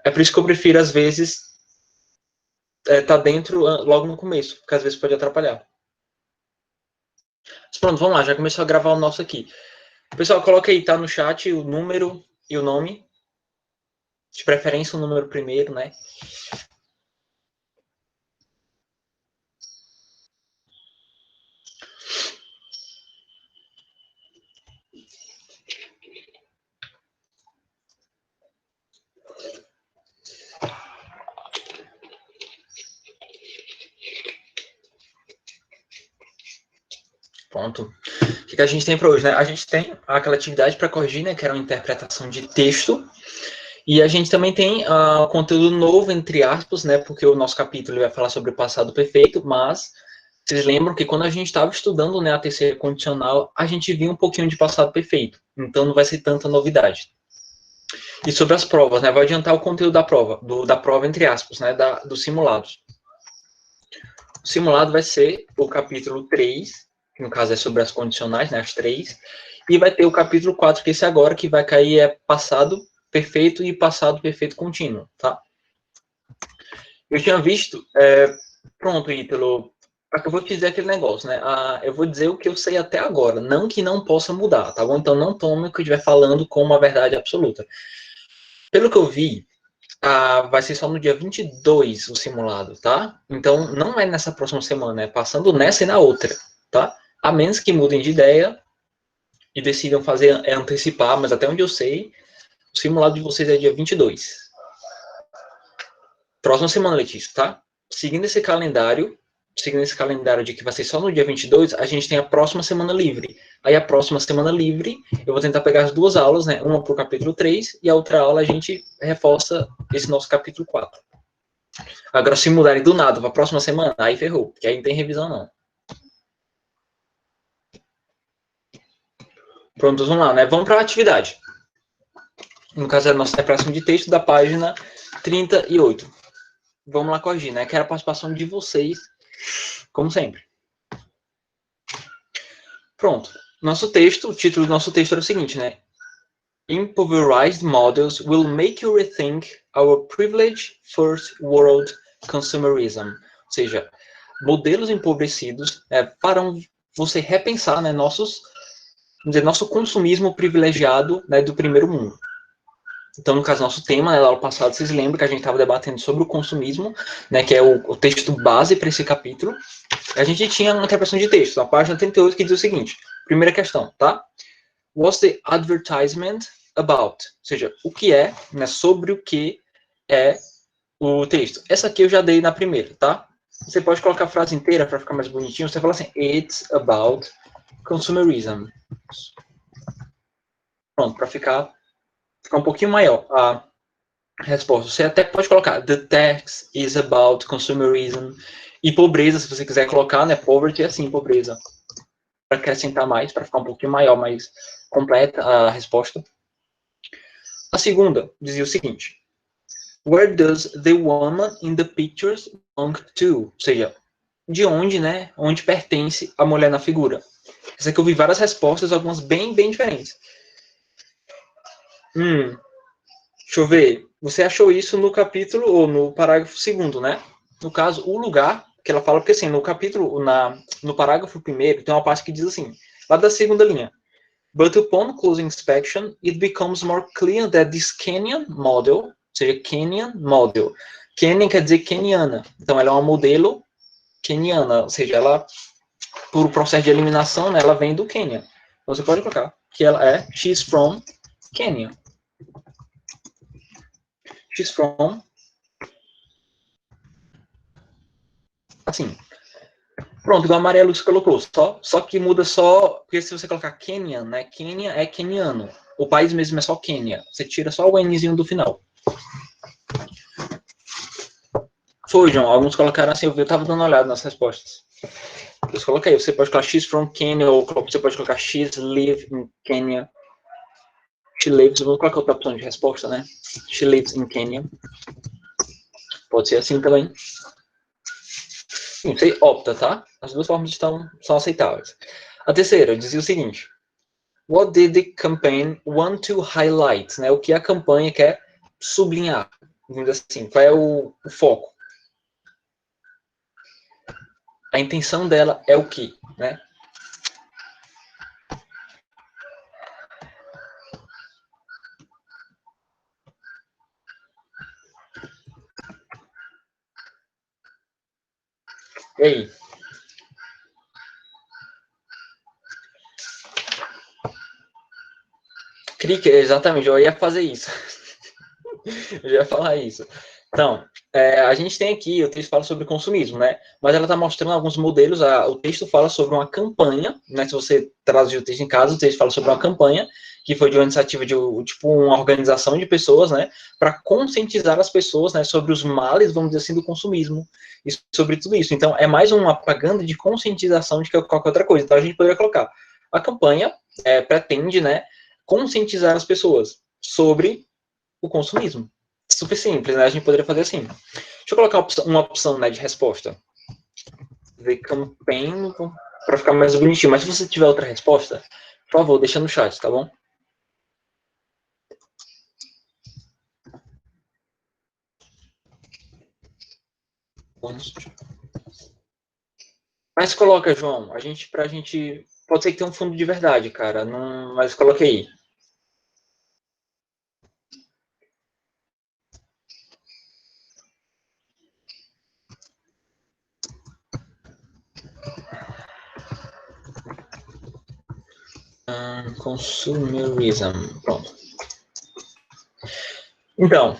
É por isso que eu prefiro, às vezes, tá dentro logo no começo, porque às vezes pode atrapalhar. Mas pronto, vamos lá, já começou a gravar o nosso aqui. Pessoal, coloca aí, tá no chat, o número e o nome. De preferência o número primeiro, né? Pronto. O que a gente tem para hoje, né? A gente tem aquela atividade para corrigir, né? Que era uma interpretação de texto. E a gente também tem conteúdo novo, entre aspas, né? Porque o nosso capítulo vai falar sobre o passado perfeito, mas vocês lembram que quando a gente estava estudando, né, a terceira condicional, a gente viu um pouquinho de passado perfeito. Então não vai ser tanta novidade. E sobre as provas, né? Vou adiantar o conteúdo da prova, da prova, entre aspas, né? Dos simulados. O simulado vai ser o capítulo 3, que no caso é sobre as condicionais, né? As 3. E vai ter o capítulo 4, que esse agora, que vai cair é passado perfeito e passado perfeito contínuo, tá? Eu tinha visto, pronto, Ítalo, eu vou te dizer aquele negócio, né? Eu vou dizer o que eu sei até agora, não que não possa mudar, tá bom? Então não tome o que eu estiver falando como uma verdade absoluta. Pelo que eu vi, vai ser só no dia 22 o simulado, tá? Então não é nessa próxima semana, é passando nessa e na outra, tá? A menos que mudem de ideia e decidam fazer antecipar, mas até onde eu sei, o simulado de vocês é dia 22. Próxima semana, Letícia, tá? Seguindo esse calendário de que vai ser só no dia 22, a gente tem a próxima semana livre. Aí a próxima semana livre, eu vou tentar pegar as duas aulas, né? Uma para o capítulo 3 e a outra aula a gente reforça esse nosso capítulo 4. Agora, se mudarem do nada para a próxima semana, aí ferrou, porque aí não tem revisão, não. Pronto, vamos lá, né? Vamos para a atividade. No caso, é a nossa interpretação de texto da página 38. Vamos lá corrigir, né? Quero a participação de vocês, como sempre. Pronto. Nosso texto, o título do nosso texto era o seguinte, né? Impoverished models will make you rethink our privileged first world consumerism. Ou seja, modelos empobrecidos farão você repensar, né, nosso consumismo privilegiado, né, do primeiro mundo. Então, no caso, nosso tema, né, na aula passada, vocês lembram que a gente estava debatendo sobre o consumismo, né, que é o texto base para esse capítulo. A gente tinha uma interpretação de texto, na página 38, que diz o seguinte, primeira questão, tá? What's the advertisement about? Ou seja, o que é, né, sobre o que é o texto. Essa aqui eu já dei na primeira, tá? Você pode colocar a frase inteira para ficar mais bonitinho. Você fala assim, it's about consumerism. Pronto, para ficar um pouquinho maior a resposta. Você até pode colocar, the text is about consumerism. E pobreza, se você quiser colocar, né? Poverty é assim, pobreza. Para acrescentar mais, para ficar um pouquinho maior, mais completa a resposta. A segunda dizia o seguinte, where does the woman in the pictures belong to? Ou seja, de onde, né? Onde pertence a mulher na figura? Essa aqui eu vi várias respostas, algumas bem diferentes. Deixa eu ver. Você achou isso no capítulo, ou no parágrafo 2º, né? No caso, o lugar, que ela fala, porque assim, no capítulo, no parágrafo 1º, tem uma parte que diz assim, lá da segunda linha, but upon close inspection, it becomes more clear that this Kenyan model, ou seja, Kenyan model. Kenyan quer dizer keniana. Então, ela é uma modelo keniana, ou seja, ela, por processo de eliminação, né, ela vem do Quênia. Então, você pode colocar que ela é, she's from Kenya. She's from, assim. Pronto, igual a Maria Lúcia colocou, só que muda só, porque se você colocar Kenyan, né, Quênia é keniano. O país mesmo é só Quênia. Você tira só o Nzinho do final. Foi, João. Alguns colocaram assim, eu tava dando uma olhada nas respostas. Eu coloquei, você pode colocar she's from Kenya, ou você pode colocar she's live in Kenya. She lives, eu vou colocar outra opção de resposta, né? She lives in Kenya. Pode ser assim também. Sim, você opta, tá? As duas formas são aceitáveis. A terceira dizia o seguinte, what did the campaign want to highlight? Né? O que a campanha quer sublinhar? vamos dizer assim, qual é o foco? A intenção dela é o quê, né? E aí? Clique, exatamente, eu ia fazer isso. Eu já ia falar isso. Então, a gente tem aqui, o texto fala sobre consumismo, né? Mas ela está mostrando alguns modelos. O texto fala sobre uma campanha, né? Se você traduzir o texto em casa, o texto fala sobre uma campanha que foi de uma iniciativa de, tipo, uma organização de pessoas, né? Para conscientizar as pessoas, né? Sobre os males, vamos dizer assim, do consumismo e sobre tudo isso. Então, é mais uma propaganda de conscientização de que qualquer outra coisa. Então, a gente poderia colocar a campanha pretende, né? Conscientizar as pessoas sobre o consumismo. Super simples, né? A gente poderia fazer assim. Deixa eu colocar uma opção, né, de resposta. The campaign, para ficar mais bonitinho. Mas se você tiver outra resposta, por favor, deixa no chat, tá bom? Mas coloca, João. Pra gente. Pode ser que tenha um fundo de verdade, cara. Não, mas coloque aí. Consumerism. Pronto. Então,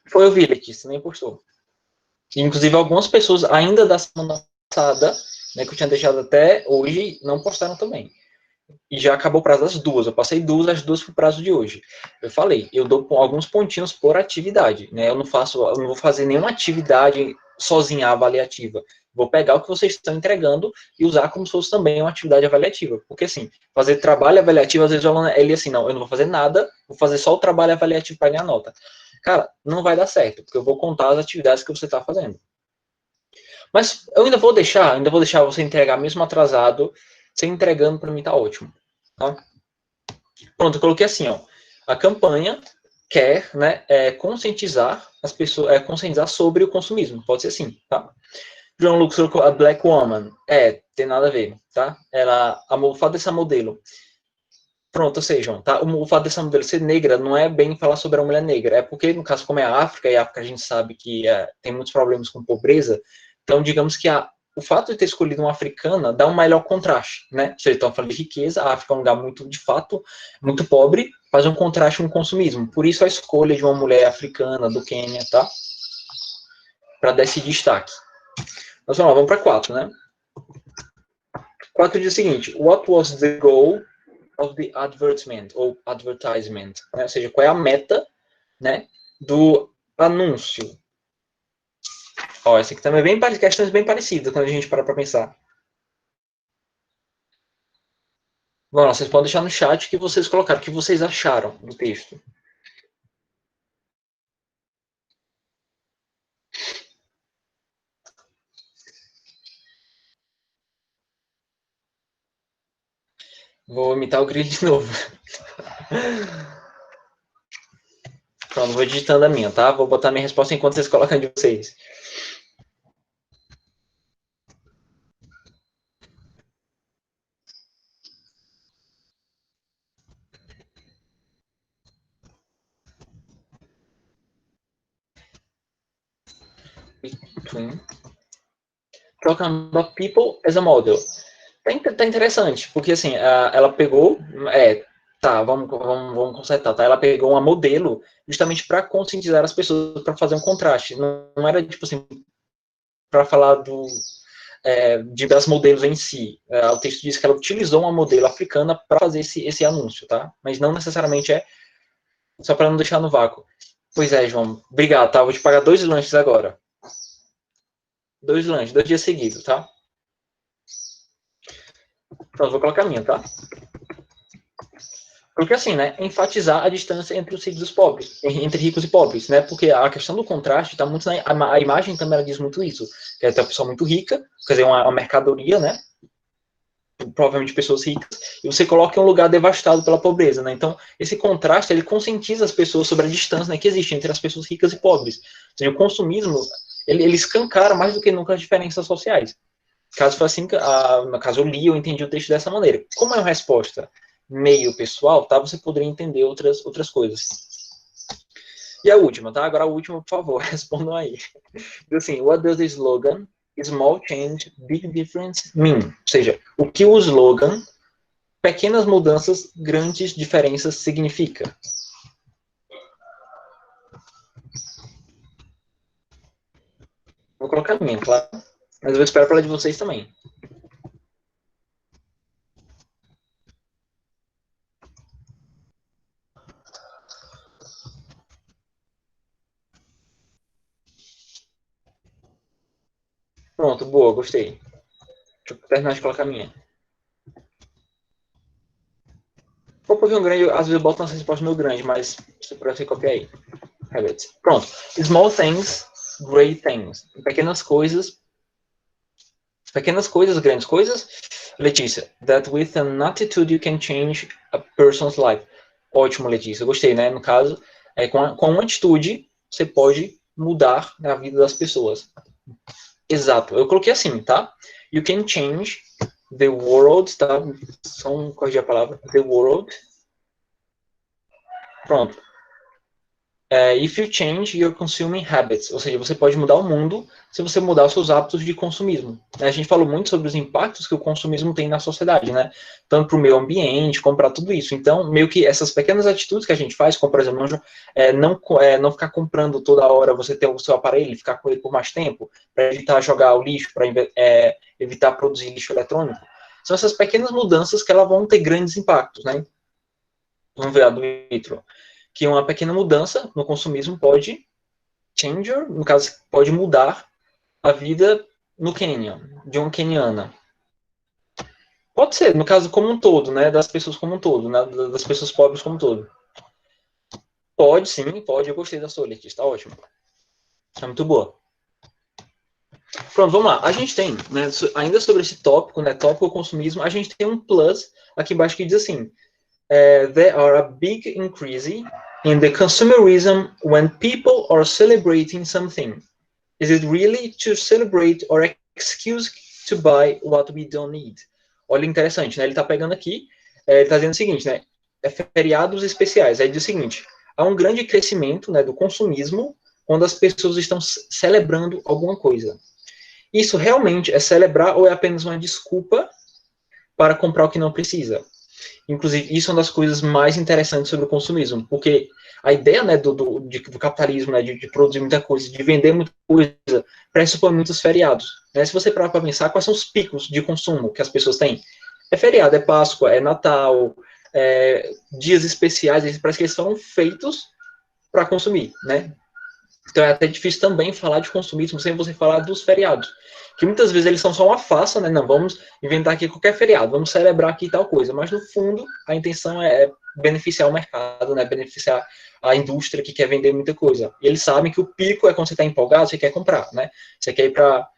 foi o Village, você nem postou. Inclusive, algumas pessoas ainda da semana passada, né, que eu tinha deixado até hoje, não postaram também. E já acabou o prazo das duas. Eu passei duas, as duas para o prazo de hoje. Eu falei, eu dou alguns pontinhos por atividade, né? Eu não vou fazer nenhuma atividade sozinha avaliativa. Vou pegar o que vocês estão entregando e usar como se fosse também uma atividade avaliativa. Porque assim, fazer trabalho avaliativo, às vezes o aluno, ele assim, não, eu não vou fazer nada, vou fazer só o trabalho avaliativo para ganhar nota. Cara, não vai dar certo, porque eu vou contar as atividades que você está fazendo. Mas eu ainda vou deixar você entregar mesmo atrasado, você entregando para mim tá ótimo. Tá? Pronto, eu coloquei assim, ó. A campanha quer, né, conscientizar as pessoas, conscientizar sobre o consumismo. Pode ser assim, tá? John Lucas colocou a Black Woman. Tem nada a ver, tá? O fato dessa modelo. Pronto, ou seja, tá? O fato dessa modelo ser negra não é bem falar sobre a mulher negra. É porque, no caso, como é a África, e a África a gente sabe que tem muitos problemas com pobreza, então, digamos que o fato de ter escolhido uma africana dá um melhor contraste, né? Vocês estão falando de riqueza, a África é um lugar muito, de fato, muito pobre, faz um contraste com o consumismo. Por isso a escolha de uma mulher africana do Quênia, tá? Para dar esse destaque. Mas vamos lá, vamos para 4, né? 4 diz o seguinte: What was the goal of the advertisement, ou advertisement? Né? Ou seja, qual é a meta, né, do anúncio? Ó, essa aqui também é questões bem parecidas quando a gente para pensar. Bom, vocês podem deixar no chat o que vocês colocaram, o que vocês acharam do texto. Vou imitar o Grilho de novo. Pronto, vou digitando a minha, tá? Vou botar minha resposta enquanto vocês colocam de vocês. Talking about people as a model. Tá interessante, porque assim, ela pegou, vamos consertar, tá? Ela pegou uma modelo justamente para conscientizar as pessoas, para fazer um contraste. Não era tipo assim, para falar das modelos em si. O texto diz que ela utilizou uma modelo africana para fazer esse anúncio, tá? Mas não necessariamente só para não deixar no vácuo. Pois é, João, obrigado, tá? Vou te pagar 2 lanches agora. 2 lanches, 2 dias seguidos, tá? Então, vou colocar a minha, tá? Porque assim, né, enfatizar a distância entre os ricos e os pobres, entre ricos e pobres, né, porque a questão do contraste está muito a imagem também ela diz muito isso, que é uma pessoa muito rica, quer dizer, uma mercadoria, né, provavelmente pessoas ricas, e você coloca em um lugar devastado pela pobreza, né? Então, esse contraste, ele conscientiza as pessoas sobre a distância, né, que existe entre as pessoas ricas e pobres. Ou seja, o consumismo, ele escancara mais do que nunca as diferenças sociais. Caso foi assim, no caso eu li, eu entendi o texto dessa maneira. Como é uma resposta meio pessoal, tá? Você poderia entender outras coisas. E a última, tá? Agora a última, por favor, respondam aí. Assim, what does the slogan "Small change, big difference" mean? Ou seja, o que o slogan "Pequenas mudanças, grandes diferenças" significa? Vou colocar a minha, claro. Mas eu espero falar de vocês também. Pronto, boa, gostei. Deixa eu terminar de colocar a minha. Um pouquinho grande, às vezes eu boto uma resposta meio grande, mas se por você copiar aí. Habits. Pronto. Small things, great things. Pequenas coisas, grandes coisas. Letícia, that with an attitude you can change a person's life. Ótimo, Letícia, gostei, né? No caso, com uma atitude, você pode mudar a vida das pessoas. Exato, eu coloquei assim, tá? You can change the world, tá? Só corrigir a palavra. The world. Pronto. If you change your consuming habits, ou seja, você pode mudar o mundo se você mudar os seus hábitos de consumismo. A gente falou muito sobre os impactos que o consumismo tem na sociedade, né? Tanto para o meio ambiente, como para tudo isso. Então, meio que essas pequenas atitudes que a gente faz, como por exemplo, não ficar comprando toda hora, você ter o seu aparelho e ficar com ele por mais tempo, para evitar jogar o lixo, para evitar produzir lixo eletrônico, são essas pequenas mudanças que elas vão ter grandes impactos, né? Vamos ver a do Vitro, que uma pequena mudança no consumismo pode no caso, pode mudar a vida no Quênia, de uma queniana. Pode ser, no caso como um todo, né, das pessoas como um todo, né, das pessoas pobres como um todo. Pode, sim, pode, eu gostei da sua, Letícia, está ótimo. É muito boa. Pronto, vamos lá. A gente tem, né, ainda sobre esse tópico, né, tópico consumismo, a gente tem um plus aqui embaixo que diz assim, there are a big increase in the consumerism when people are celebrating something. Is it really to celebrate or excuse to buy what we don't need? Olha, interessante, né? Ele está pegando aqui, ele está dizendo o seguinte, né? Feriados especiais. Aí diz o seguinte, há um grande crescimento, né, do consumismo quando as pessoas estão celebrando alguma coisa. Isso realmente é celebrar ou é apenas uma desculpa para comprar o que não precisa? Inclusive, isso é uma das coisas mais interessantes sobre o consumismo, porque a ideia, né, do capitalismo, né, de produzir muita coisa, de vender muita coisa, pressupõe muitos feriados. Né? Se você parar para pensar, quais são os picos de consumo que as pessoas têm? É feriado, é Páscoa, é Natal, dias especiais, parece que eles foram feitos para consumir, né? Então é até difícil também falar de consumismo sem você falar dos feriados. Que muitas vezes eles são só uma farsa, né? Não, vamos inventar aqui qualquer feriado, vamos celebrar aqui tal coisa. Mas no fundo, a intenção é beneficiar o mercado, né? Beneficiar a indústria que quer vender muita coisa. E eles sabem que o pico é quando você está empolgado, você quer comprar, né? Você quer ir para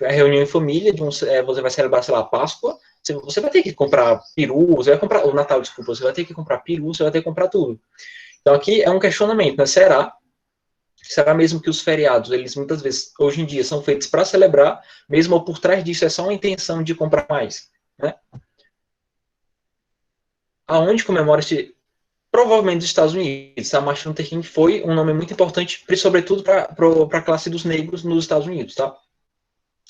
a reunião em família, você vai celebrar, sei lá, a Páscoa, você vai ter que comprar peru, você vai comprar, o Natal, desculpa, você vai ter que comprar peru, você vai ter que comprar tudo. Então aqui é um questionamento, né? Será mesmo que os feriados, eles muitas vezes, hoje em dia, são feitos para celebrar, mesmo ou por trás disso é só uma intenção de comprar mais? Né? Aonde comemora-se? Provavelmente nos Estados Unidos. Tá? Martin Luther King foi um nome muito importante, sobretudo para a classe dos negros nos Estados Unidos. Tá?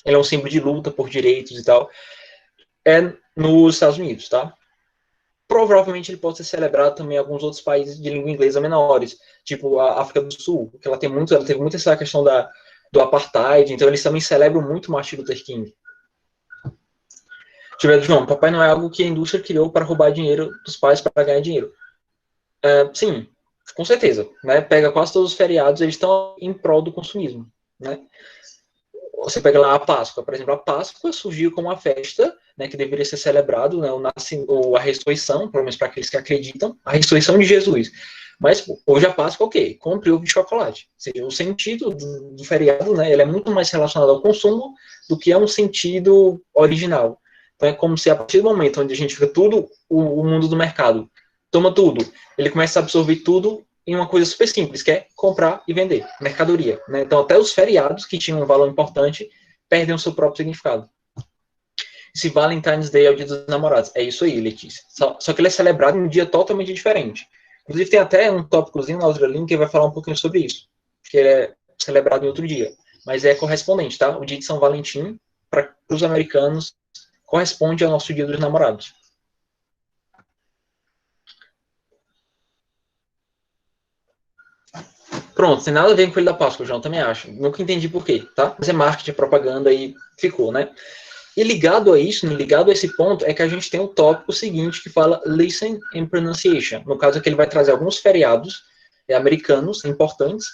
Ele é um símbolo de luta por direitos e tal. É nos Estados Unidos, tá? Provavelmente ele pode ser celebrado também em alguns outros países de língua inglesa menores, tipo a África do Sul, porque ela teve muito essa questão do apartheid, então eles também celebram muito Martin Luther King. Tiver João, Papai Noel é algo que a indústria criou para roubar dinheiro dos pais para ganhar dinheiro. Sim, com certeza. Né? Pega quase todos os feriados, eles estão em prol do consumismo. Né? Você pega lá a Páscoa, por exemplo, a Páscoa surgiu como uma festa, né, que deveria ser celebrado, né, a ressurreição, pelo menos para aqueles que acreditam, a ressurreição de Jesus. Mas hoje a Páscoa, ok, compre ovo de chocolate. Ou seja, o sentido do feriado, né, ele é muito mais relacionado ao consumo do que a um sentido original. Então é como se a partir do momento onde a gente fica tudo, o mundo do mercado toma tudo, ele começa a absorver tudo em uma coisa super simples, que é comprar e vender, mercadoria, né? Então até os feriados, que tinham um valor importante, perdem o seu próprio significado. Esse Valentine's Day é o dia dos namorados. É isso aí, Letícia. Só que ele é celebrado em um dia totalmente diferente. Inclusive tem até um tópicozinho na outra linha que vai falar um pouquinho sobre isso, que ele é celebrado em outro dia. Mas é correspondente, tá? O dia de São Valentim, para os americanos, corresponde ao nosso dia dos namorados. Pronto, tem nada a ver com o Coelho da Páscoa, João, também acho. Nunca entendi por quê, tá? Mas é marketing, propaganda e ficou, né? E ligado a isso, ligado a esse ponto, é que a gente tem o tópico seguinte que fala Listen and Pronunciation. No caso, é que ele vai trazer alguns feriados americanos importantes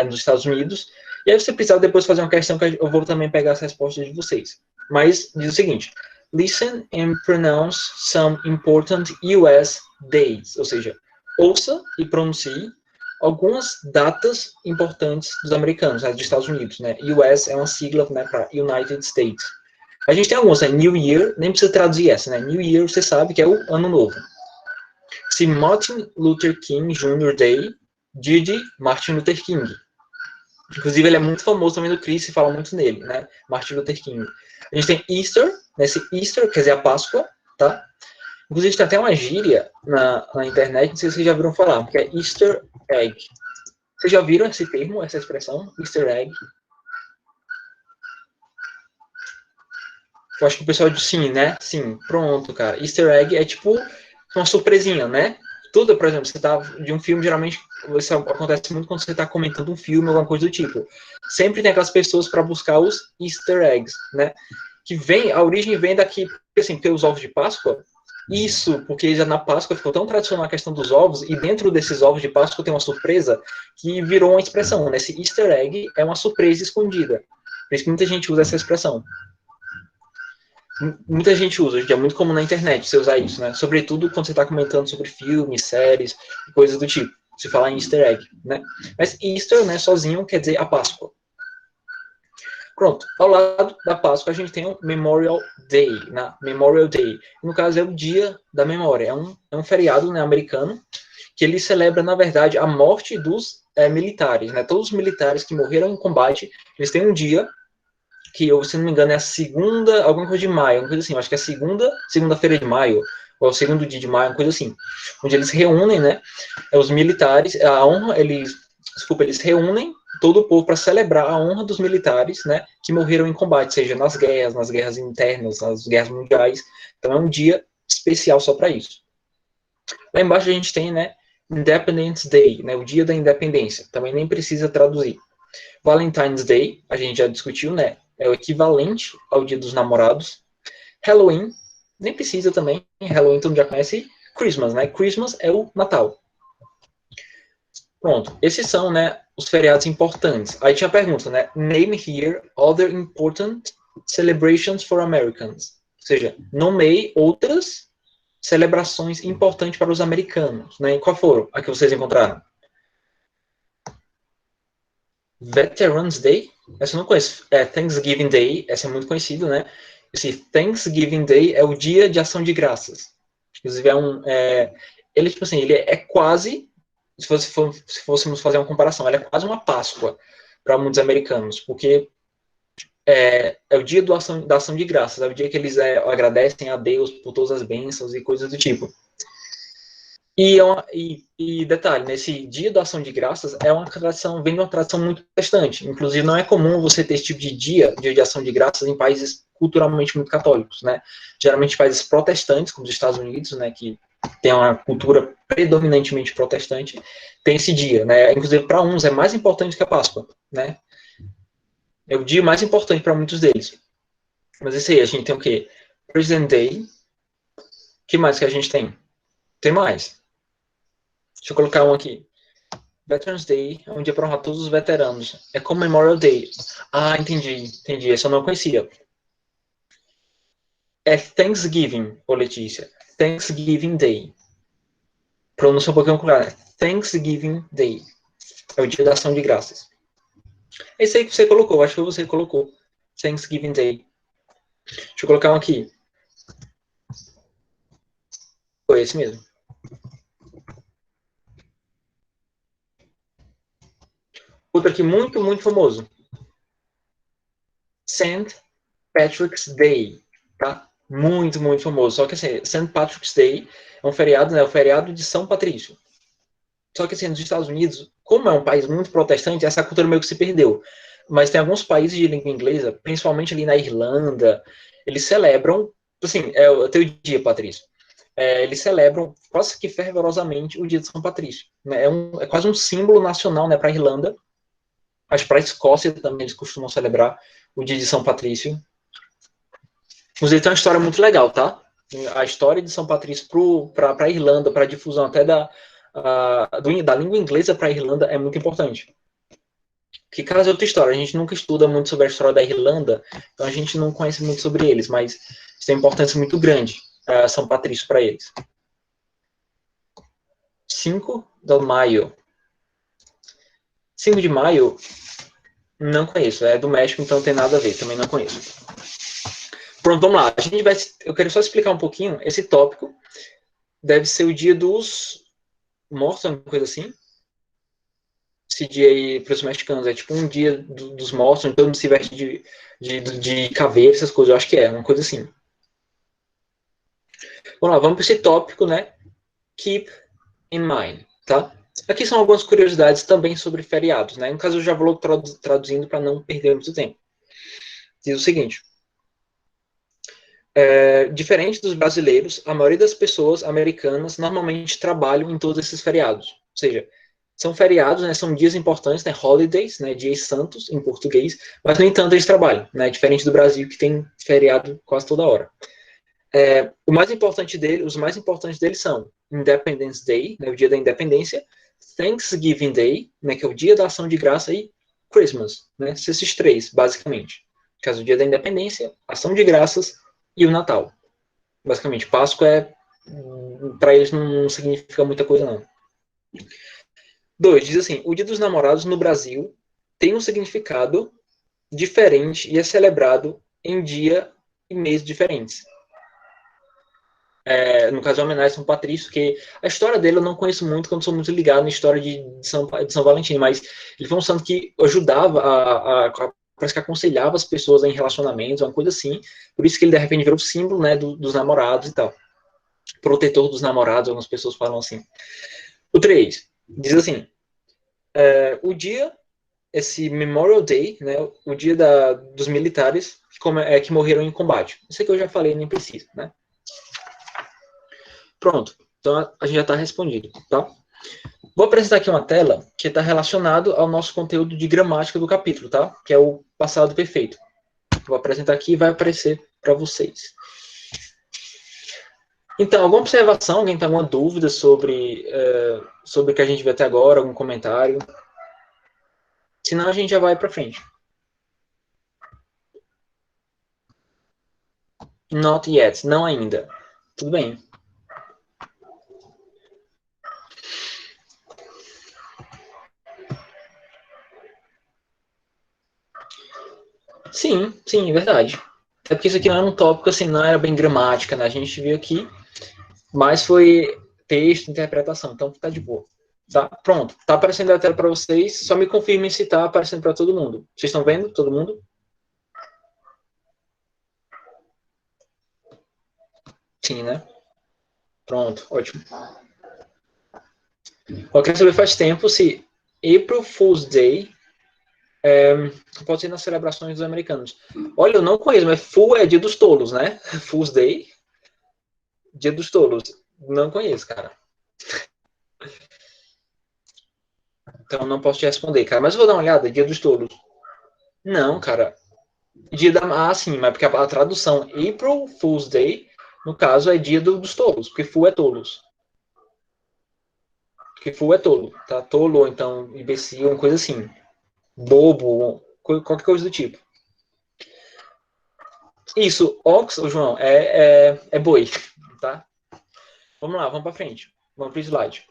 nos Estados Unidos. E aí você precisa depois fazer uma questão que eu vou também pegar as respostas de vocês. Mas diz o seguinte: Listen and pronounce some important US days. Ou seja, ouça e pronuncie algumas datas importantes dos americanos, né, dos Estados Unidos, né? US é uma sigla, né, para United States. A gente tem alguns, né? New Year, nem precisa traduzir essa, né? New Year, você sabe que é o ano novo. Se Martin Luther King Jr. Day, dia de Martin Luther King. Inclusive, ele é muito famoso também do Chris, se fala muito nele, né? Martin Luther King. A gente tem Easter, né? Esse Easter, quer dizer, a Páscoa, tá? Inclusive, tem até uma gíria na internet, não sei se vocês já viram falar, que é Easter Egg. Vocês já viram esse termo, essa expressão, Easter Egg? Eu acho que o pessoal diz sim, né? Sim, pronto, cara. Easter Egg é tipo uma surpresinha, né? Tudo, por exemplo, você tá de um filme, geralmente isso acontece muito quando você tá comentando um filme, alguma coisa do tipo. Sempre tem aquelas pessoas para buscar os Easter eggs, né? Que vem, a origem vem daqui, porque assim, tem os ovos de Páscoa. Isso, porque já na Páscoa ficou tão tradicional a questão dos ovos, e dentro desses ovos de Páscoa tem uma surpresa que virou uma expressão, né? Esse Easter egg é uma surpresa escondida. Por isso que muita gente usa essa expressão. Muita gente usa, é muito comum na internet você usar isso, né? Sobretudo quando você está comentando sobre filmes, séries, coisas do tipo. Se falar em Easter egg, né? Mas Easter, né, sozinho, quer dizer a Páscoa. Pronto. Ao lado da Páscoa, a gente tem o Memorial Day, né? Memorial Day. No caso, é o Dia da Memória. É um feriado, né, americano que ele celebra, na verdade, a morte dos militares, né? Todos os militares que morreram em combate, eles têm um dia que, se não me engano, é a segunda, alguma coisa de maio, uma coisa assim, eu acho que é a segunda-feira de maio, ou o segundo dia de maio, uma coisa assim, onde eles reúnem, né, os militares, a honra, eles reúnem todo o povo para celebrar a honra dos militares, né, que morreram em combate, seja nas guerras internas, nas guerras mundiais, então é um dia especial só para isso. Lá embaixo a gente tem, né, Independence Day, né, o dia da independência, também nem precisa traduzir. Valentine's Day, a gente já discutiu, né? É o equivalente ao Dia dos Namorados. Halloween, nem precisa também. Halloween todo mundo já conhece. Christmas, né? Christmas é o Natal. Pronto. Esses são, né, os feriados importantes. Aí tinha a pergunta, né? Name here other important celebrations for Americans. Ou seja, nomeie outras celebrações importantes para os americanos, né? E qual foram a que vocês encontraram? Veterans Day, essa eu não conheço. Thanksgiving Day, essa é muito conhecida, né? Esse Thanksgiving Day é o dia de ação de graças. Inclusive, ele, tipo assim, ele é quase, se fôssemos fazer uma comparação, ele é quase uma Páscoa para muitos americanos, porque é o dia da ação de graças, é o dia que eles agradecem a Deus por todas as bênçãos e coisas do tipo. E detalhe, nesse dia da ação de graças vem de uma tradição muito protestante. Inclusive, não é comum você ter esse tipo de dia de ação de graças em países culturalmente muito católicos, né? Geralmente países protestantes, como os Estados Unidos, né, que tem uma cultura predominantemente protestante, tem esse dia, né? Inclusive, para uns é mais importante que a Páscoa, né? É o dia mais importante para muitos deles. Mas esse aí, a gente tem o quê? President Day. O que mais que a gente tem? Tem mais. Deixa eu colocar um aqui. Veterans Day é um dia para honrar todos os veteranos. É como Memorial Day. Ah, entendi. Essa eu não conhecia. É Thanksgiving, ô Letícia. Thanksgiving Day. Pronúncia um pouquinho clara. Thanksgiving Day. É o dia da ação de graças. Esse aí que você colocou, acho que você colocou. Thanksgiving Day. Deixa eu colocar um aqui. Foi esse mesmo. Outro aqui muito, muito famoso. St. Patrick's Day, tá? Muito, muito famoso. Só que assim, St. Patrick's Day é um feriado, né? É o feriado de São Patrício. Só que assim, nos Estados Unidos, como é um país muito protestante, essa cultura meio que se perdeu. Mas tem alguns países de língua inglesa, principalmente ali na Irlanda, eles celebram, assim, é o teu dia, Patrício. Eles celebram quase que fervorosamente o dia de São Patrício. Né? É quase um símbolo nacional, né, para a Irlanda. Mas para a Escócia também eles costumam celebrar o dia de São Patrício. Inclusive tem uma história muito legal, tá? A história de São Patrício para a Irlanda, para a difusão até da língua inglesa para a Irlanda é muito importante. Que caso é outra história, a gente nunca estuda muito sobre a história da Irlanda, então a gente não conhece muito sobre eles, mas isso tem importância muito grande, São Patrício para eles. 5 de maio. 5 de maio, não conheço, é do México, então não tem nada a ver, também não conheço. Pronto, vamos lá. Eu quero só explicar um pouquinho. Esse tópico deve ser o dia dos mortos, uma coisa assim. Esse dia aí, para os mexicanos, é tipo um dia dos mortos, onde todo mundo se veste de caveira, essas coisas. Eu acho que é, uma coisa assim. Vamos lá, vamos para esse tópico, né? Keep in mind, tá? Aqui são algumas curiosidades também sobre feriados, né? No caso, eu já vou traduzindo para não perder muito tempo. Diz o seguinte. Diferente dos brasileiros, a maioria das pessoas americanas normalmente trabalham em todos esses feriados. Ou seja, são feriados, né, são dias importantes, né, holidays, né, dias santos em português, mas, no entanto, eles trabalham, né, diferente do Brasil, que tem feriado quase toda hora. Os mais importantes deles são Independence Day, né, o dia da independência, Thanksgiving Day, né, que é o dia da ação de graça, e Christmas, né, esses três, basicamente. No caso, o dia da independência, ação de graças e o Natal. Basicamente, Páscoa para eles não significa muita coisa, não. 2, diz assim, o Dia dos Namorados no Brasil tem um significado diferente e é celebrado em dia e mês diferentes. No caso, a homenagem a São Patrício, que a história dele eu não conheço muito, porque eu não sou muito ligado na história de São Valentim, mas ele foi um santo que ajudava parece que aconselhava as pessoas em relacionamentos, uma coisa assim, por isso que ele de repente virou o símbolo, né, dos namorados e tal. Protetor dos namorados, algumas pessoas falam assim. O 3 diz assim, o dia, esse Memorial Day, né, o dia dos militares que morreram em combate. Isso aqui eu já falei, nem precisa, né? Pronto, então a gente já está respondido, tá? Vou apresentar aqui uma tela que está relacionado ao nosso conteúdo de gramática do capítulo, tá? Que é o passado perfeito. Vou apresentar aqui e vai aparecer para vocês. Então, alguma observação? Alguém tem alguma dúvida sobre o que a gente viu até agora? Algum comentário? Senão a gente já vai para frente. Not yet, não ainda. Tudo bem. Sim, sim, é verdade. É porque isso aqui não era um tópico, assim, não era bem gramática, né? A gente viu aqui, mas foi texto, interpretação, então tá de boa. Tá? Pronto, tá aparecendo a tela para vocês, só me confirmem se tá aparecendo para todo mundo. Vocês estão vendo? Todo mundo? Sim, né? Pronto, ótimo. Eu quero saber faz tempo se April Fool's Day pode ser nas celebrações dos americanos. Olha, eu não conheço, mas Fool é dia dos tolos, né? Fool's Day, dia dos tolos. Não conheço, cara. Então não posso te responder, cara. Mas eu vou dar uma olhada, dia dos tolos. Não, cara. Sim, mas porque a tradução April Fool's Day, no caso, é dia dos tolos, porque Fool é tolos. Porque Fool é tolo, tá? Tolo, ou então imbecil, uma coisa assim. Bobo, qualquer coisa do tipo. Isso, ox, João, é boi, tá? Vamos lá, vamos para frente. Vamos para o slide.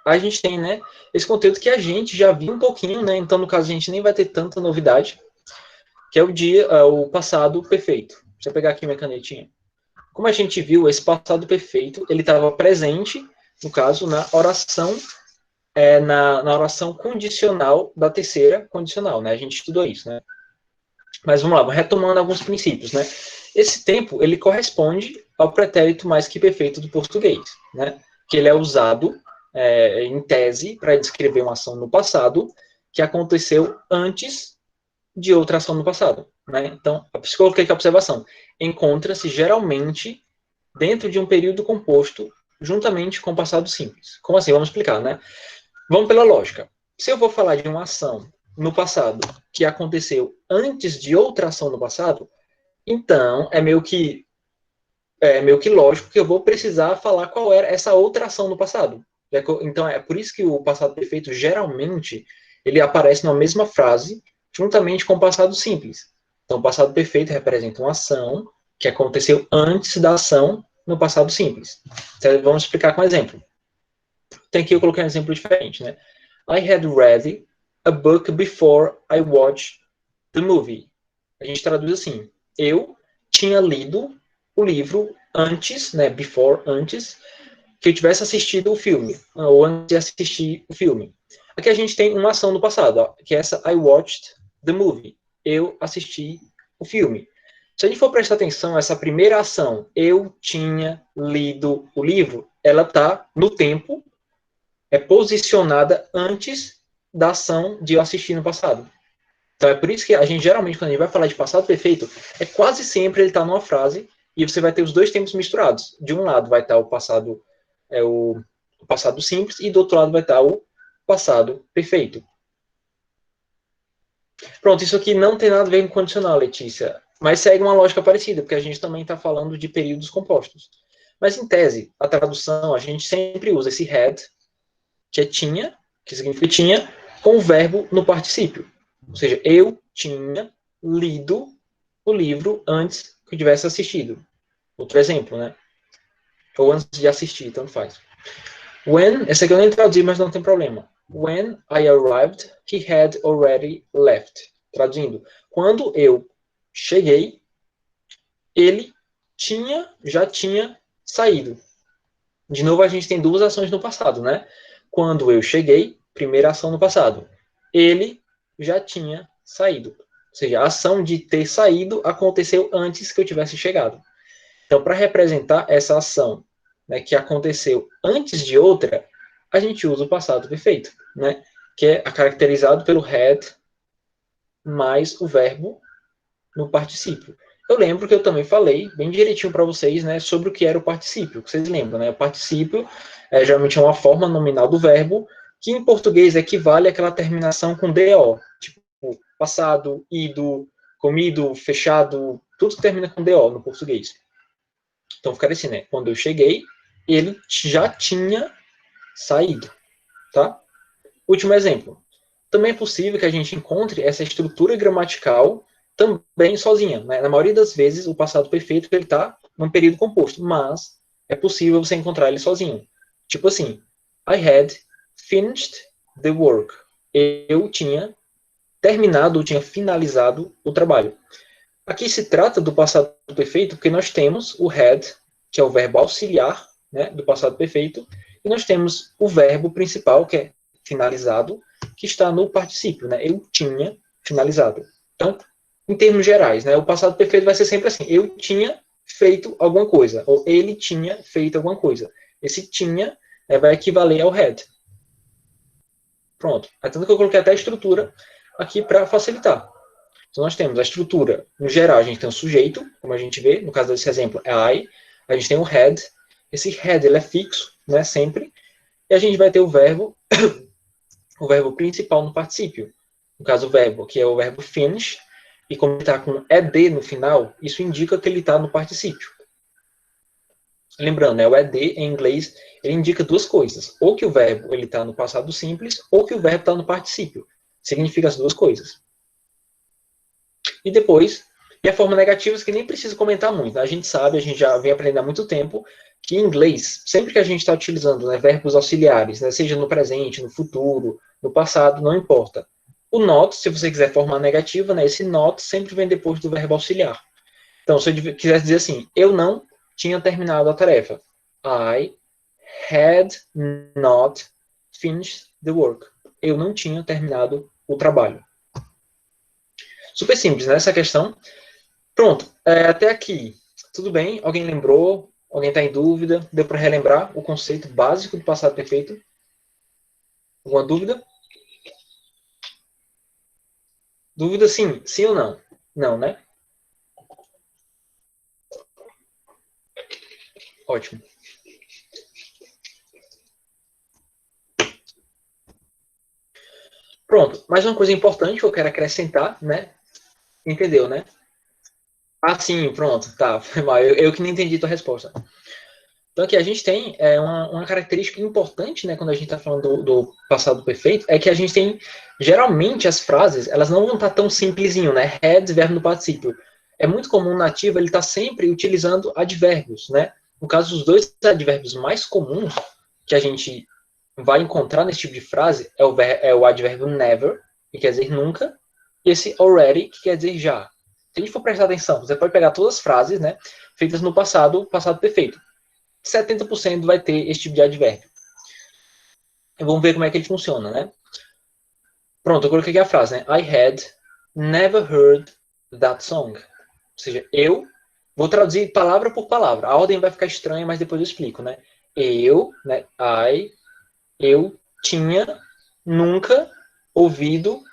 A gente tem, né, esse conteúdo que a gente já viu um pouquinho, né? Então, no caso, a gente nem vai ter tanta novidade. que é o passado perfeito. Deixa eu pegar aqui minha canetinha. Como a gente viu, esse passado perfeito, ele estava presente, no caso, na oração, na oração condicional da terceira condicional, né? A gente estudou isso, né? Mas vamos lá, retomando alguns princípios, né? Esse tempo, ele corresponde ao pretérito mais que perfeito do português, né? Que ele é usado, em tese, para descrever uma ação no passado que aconteceu antes de outra ação no passado, né? Então, eu coloquei aqui a observação. Encontra-se, geralmente, dentro de um período composto, juntamente com o passado simples. Como assim? Vamos explicar, né? Vamos pela lógica. Se eu vou falar de uma ação no passado que aconteceu antes de outra ação no passado, então é meio que lógico que eu vou precisar falar qual era essa outra ação no passado. Então é por isso que o passado perfeito geralmente ele aparece na mesma frase juntamente com o passado simples. Então o passado perfeito representa uma ação que aconteceu antes da ação no passado simples. Então, vamos explicar com um exemplo. Tem aqui eu coloquei um exemplo diferente, né? I had read a book before I watched the movie. A gente traduz assim: eu tinha lido o livro antes, né? Before, antes que eu tivesse assistido o filme, ou antes de assistir o filme. Aqui a gente tem uma ação no passado, ó, que é essa I watched the movie. Eu assisti o filme. Se a gente for prestar atenção, essa primeira ação, eu tinha lido o livro, ela está no tempo, posicionada antes da ação de eu assistir no passado. Então é por isso que a gente geralmente, quando a gente vai falar de passado perfeito, quase sempre ele está numa frase e você vai ter os dois tempos misturados. De um lado vai estar o passado, o passado simples, e do outro lado vai estar o passado perfeito. Pronto, isso aqui não tem nada a ver com condicional, Letícia, mas segue uma lógica parecida, porque a gente também está falando de períodos compostos. Mas em tese, a tradução, a gente sempre usa esse had, que é tinha, que significa tinha, com o verbo no particípio. Ou seja, eu tinha lido o livro antes que eu tivesse assistido. Outro exemplo, né? Ou antes de assistir, tanto faz. Esse aqui eu nem traduzi, mas não tem problema. When I arrived, he had already left. Traduzindo, quando eu cheguei, ele já tinha saído. De novo, a gente tem duas ações no passado, né? Quando eu cheguei, primeira ação no passado. Ele já tinha saído. Ou seja, a ação de ter saído aconteceu antes que eu tivesse chegado. Então, para representar essa ação, né, que aconteceu antes de outra, a gente usa o passado perfeito, né? Que é caracterizado pelo had mais o verbo no particípio. Eu lembro que eu também falei bem direitinho para vocês, né, sobre o que era o particípio. Vocês lembram, né? O particípio geralmente é uma forma nominal do verbo que em português equivale àquela terminação com do, tipo passado, ido, comido, fechado, tudo que termina com do no português. Então ficaria assim, né? Quando eu cheguei, ele já tinha saído, tá? Último exemplo. Também é possível que a gente encontre essa estrutura gramatical também sozinha, né? Na maioria das vezes, o passado perfeito ele está num período composto, mas é possível você encontrar ele sozinho. Tipo assim, I had finished the work. Eu tinha terminado, ou tinha finalizado o trabalho. Aqui se trata do passado perfeito porque nós temos o had, que é o verbo auxiliar, né, do passado perfeito, e nós temos o verbo principal, que é finalizado, que está no particípio, né? Eu tinha finalizado. Então, em termos gerais, né, o passado perfeito vai ser sempre assim: eu tinha feito alguma coisa, ou ele tinha feito alguma coisa. Esse tinha vai equivaler ao had. Pronto. É tanto que eu coloquei até a estrutura aqui para facilitar. Então, nós temos a estrutura, no geral, a gente tem o sujeito, como a gente vê, no caso desse exemplo, é I, a gente tem o had, esse had ele é fixo, né, sempre, e a gente vai ter o verbo principal no particípio. No caso, o verbo, que é o verbo finish, e como ele está com ed no final, isso indica que ele está no particípio. Lembrando, né, o ed em inglês, ele indica duas coisas, ou que o verbo está no passado simples, ou que o verbo está no particípio. Significa as duas coisas. E depois, e a forma negativa, que nem precisa comentar muito. Né? A gente sabe, a gente já vem aprendendo há muito tempo, que em inglês, sempre que a gente está utilizando, né, verbos auxiliares, né, seja no presente, no futuro, no passado, não importa. O not, se você quiser formar negativa, né, esse not sempre vem depois do verbo auxiliar. Então, se eu quiser dizer assim, eu não tinha terminado a tarefa. I had not finished the work. Eu não tinha terminado o trabalho. Super simples, né, essa questão. Pronto, até aqui. Tudo bem? Alguém lembrou? Alguém está em dúvida? Deu para relembrar o conceito básico do passado perfeito? Alguma dúvida? Dúvida sim? Sim ou não? Não, né? Ótimo. Pronto, mais uma coisa importante que eu quero acrescentar, né? Entendeu, né? Ah, sim, pronto, tá. Foi mal. Eu que não entendi a tua resposta. Então, aqui a gente tem uma característica importante, né, quando a gente está falando do passado perfeito, é que a gente tem, geralmente, as frases, elas não vão estar tão simplesinho, né? Had, verbo no particípio. É muito comum o nativo, ele está sempre utilizando advérbios, né? No caso, os dois advérbios mais comuns que a gente vai encontrar nesse tipo de frase é o advérbio never, que quer dizer nunca, e esse already, que quer dizer já. Se a gente for prestar atenção, você pode pegar todas as frases, né, feitas no passado perfeito. 70% vai ter esse tipo de advérbio. Vamos ver como é que ele funciona, né? Pronto, eu coloquei aqui a frase, né? I had never heard that song. Ou seja, eu vou traduzir palavra por palavra. A ordem vai ficar estranha, mas depois eu explico, né? Né? Eu tinha nunca ouvido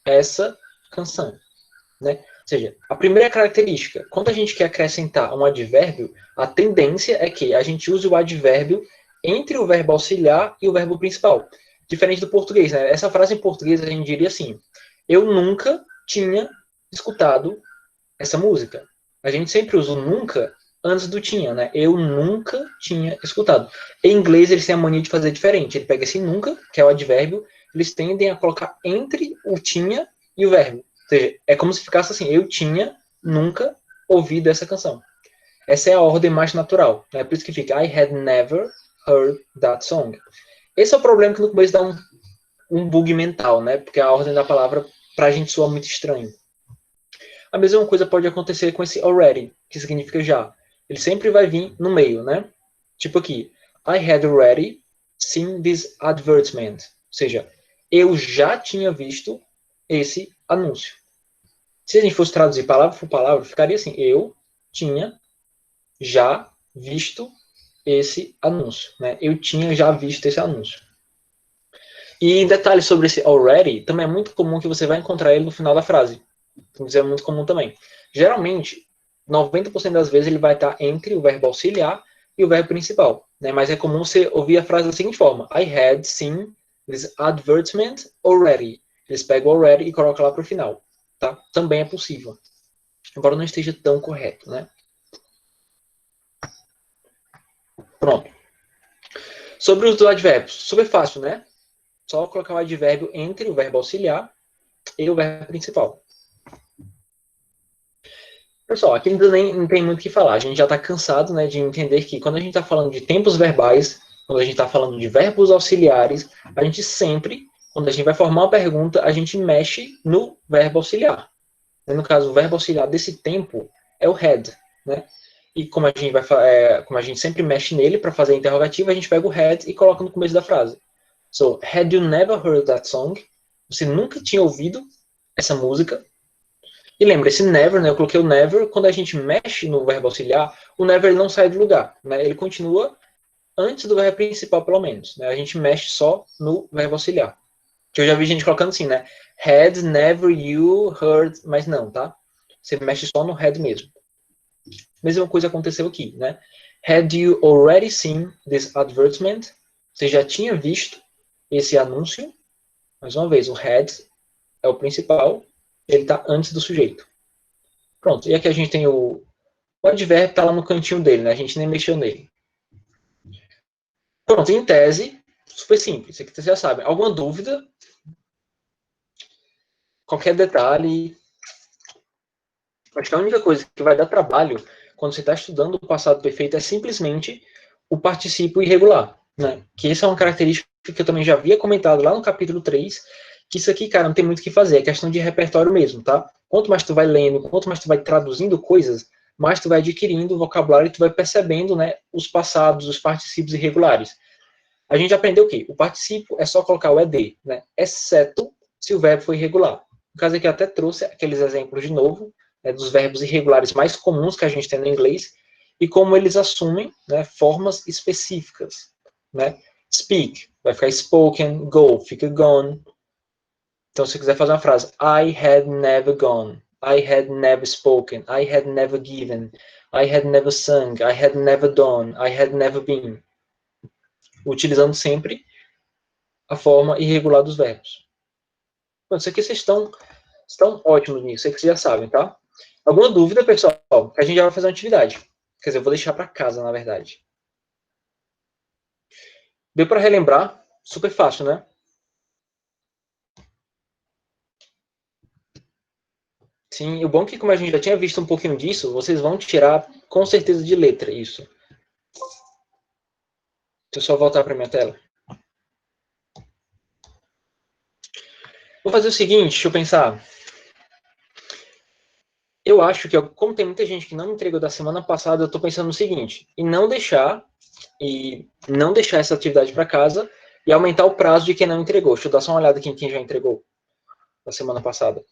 essa canção, né? Ou seja, a primeira característica, quando a gente quer acrescentar um advérbio, a tendência é que a gente use o advérbio entre o verbo auxiliar e o verbo principal. Diferente do português, né? Essa frase em português a gente diria assim: eu nunca tinha escutado essa música. A gente sempre usa o nunca antes do tinha, né? Eu nunca tinha escutado. Em inglês eles têm a mania de fazer diferente. Ele pega esse nunca, que é o advérbio, eles tendem a colocar entre o tinha e o verbo. Ou seja, é como se ficasse assim: eu tinha nunca ouvido essa canção. Essa é a ordem mais natural. Né? Por isso que fica I had never heard that song. Esse é o problema que no começo dá um bug mental, né? Porque a ordem da palavra pra gente soa muito estranho. A mesma coisa pode acontecer com esse already, que significa já. Ele sempre vai vir no meio, né? Tipo aqui, I had already seen this advertisement. Ou seja, eu já tinha visto esse anúncio. Se a gente fosse traduzir palavra por palavra, ficaria assim, eu tinha já visto esse anúncio, né? Eu tinha já visto esse anúncio. E detalhes sobre esse already, também é muito comum que você vai encontrar ele no final da frase. Isso é muito comum também. Geralmente, 90% das vezes ele vai estar entre o verbo auxiliar e o verbo principal. Né? Mas é comum você ouvir a frase da seguinte forma: I had seen this advertisement already. Eles pegam already e colocam lá para o final. Tá? Também é possível. Embora não esteja tão correto. Né? Pronto. Sobre os advérbios. Super fácil, né? Só colocar o advérbio entre o verbo auxiliar e o verbo principal. Pessoal, aqui ainda não tem muito o que falar. A gente já está cansado, né, de entender que quando a gente está falando de tempos verbais, quando a gente está falando de verbos auxiliares, a gente sempre, quando a gente vai formar uma pergunta, a gente mexe no verbo auxiliar. No caso, o verbo auxiliar desse tempo é o had, né? E como a gente sempre mexe nele para fazer a interrogativa, a gente pega o had e coloca no começo da frase. So, had you never heard that song? Você nunca tinha ouvido essa música? E lembra, esse never, né, eu coloquei o never, quando a gente mexe no verbo auxiliar, o never ele não sai do lugar, né, ele continua antes do verbo principal, pelo menos. Né, a gente mexe só no verbo auxiliar. Que eu já vi gente colocando assim, né, had never you heard, mas não, tá? Você mexe só no had mesmo. Mesma coisa aconteceu aqui, né? Had you already seen this advertisement? Você já tinha visto esse anúncio? Mais uma vez, o had é o principal, ele está antes do sujeito. Pronto, e aqui a gente tem o advérbio, está lá no cantinho dele, né? A gente nem mexeu nele. Pronto, em tese, super simples, isso aqui vocês já sabem. Alguma dúvida? Qualquer detalhe? Acho que a única coisa que vai dar trabalho quando você está estudando o passado perfeito é simplesmente o particípio irregular, né? Que essa é uma característica que eu também já havia comentado lá no capítulo 3, Que isso aqui, cara, não tem muito o que fazer, é questão de repertório mesmo, tá? Quanto mais tu vai lendo, quanto mais tu vai traduzindo coisas, mais tu vai adquirindo vocabulário e tu vai percebendo, né, os passados, os particípios irregulares. A gente aprendeu o quê? O particípio é só colocar o ed, né? Exceto se o verbo for irregular. No caso aqui eu até trouxe aqueles exemplos de novo, né, dos verbos irregulares mais comuns que a gente tem no inglês e como eles assumem, né, formas específicas, né? Speak, vai ficar spoken, go, fica gone. Então, se quiser fazer uma frase, I had never gone, I had never spoken, I had never given, I had never sung, I had never done, I had never been. Utilizando sempre a forma irregular dos verbos. Bom, isso aqui vocês estão ótimos nisso, vocês já sabem, tá? Alguma dúvida, pessoal? Que a gente já vai fazer uma atividade. Quer dizer, eu vou deixar para casa, na verdade. Deu para relembrar? Super fácil, né? Sim, o bom é que, como a gente já tinha visto um pouquinho disso, vocês vão tirar com certeza de letra isso. Deixa eu só voltar para minha tela. Vou fazer o seguinte, deixa eu pensar. Eu acho que, como tem muita gente que não entregou da semana passada, eu estou pensando no seguinte, e não deixar essa atividade para casa e aumentar o prazo de quem não entregou. Deixa eu dar só uma olhada aqui em quem já entregou da semana passada.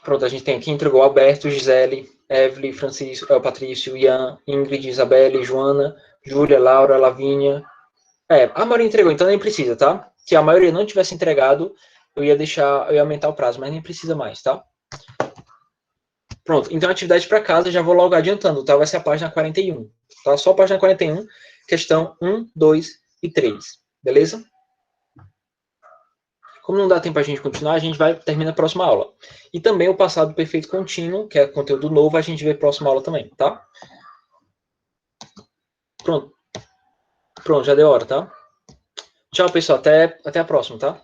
Pronto, a gente tem aqui, entregou Alberto, Gisele, Evelyn, Francisco, Patrício, Ian, Ingrid, Isabelle, Joana, Júlia, Laura, Lavínia. A maioria entregou, então nem precisa, tá? Se a maioria não tivesse entregado, eu ia aumentar o prazo, mas nem precisa mais, tá? Pronto, então atividade para casa, já vou logo adiantando, tá? Vai ser a página 41, tá? Só a página 41, questão 1, 2 e 3, beleza? Como não dá tempo a gente continuar, a gente termina a próxima aula. E também o passado perfeito contínuo, que é conteúdo novo, a gente vê a próxima aula também, tá? Pronto. Pronto, já deu hora, tá? Tchau, pessoal. Até a próxima, tá?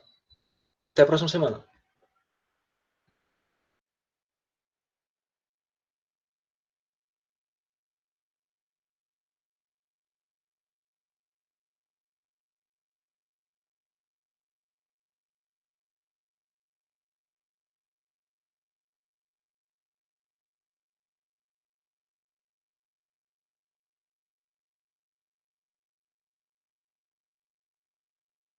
Até a próxima semana.